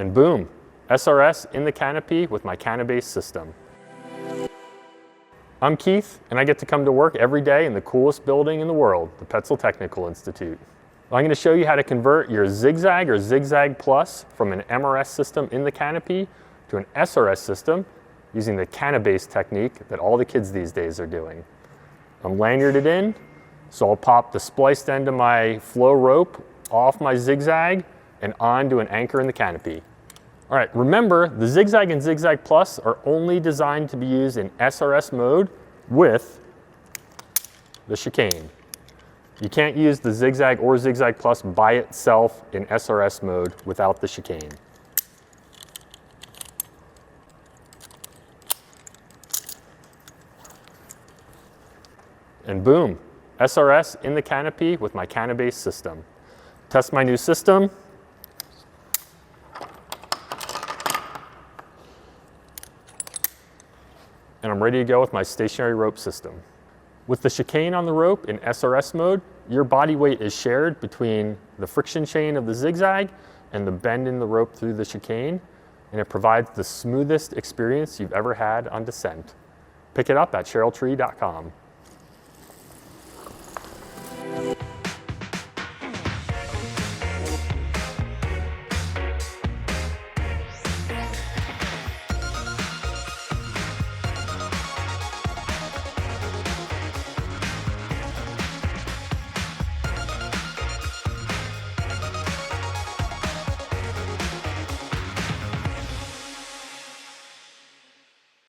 And boom, SRS in the canopy with my canopy system. I'm Keith, and I get to come to work every day in the coolest building in the world, the Petzl Technical Institute. I'm going to show you how to convert your Zig Zag or Zig Zag Plus from an MRS system in the canopy to an SRS system using the canabase technique that all the kids these days are doing. I'm lanyarded in, so I'll pop the spliced end of my flow rope off my Zig Zag and onto an anchor in the canopy. All right, remember, the Zig Zag and Zig Zag Plus are only designed to be used in SRS mode with the chicane. You can't use the Zig Zag or Zig Zag Plus by itself in SRS mode without the chicane. And boom, SRS in the canopy with my canabase system. Test my new system. And I'm ready to go with my stationary rope system. With the chicane on the rope in SRS mode, your body weight is shared between the friction chain of the Zig Zag and the bend in the rope through the chicane, and it provides the smoothest experience you've ever had on descent. Pick it up at CherylTree.com.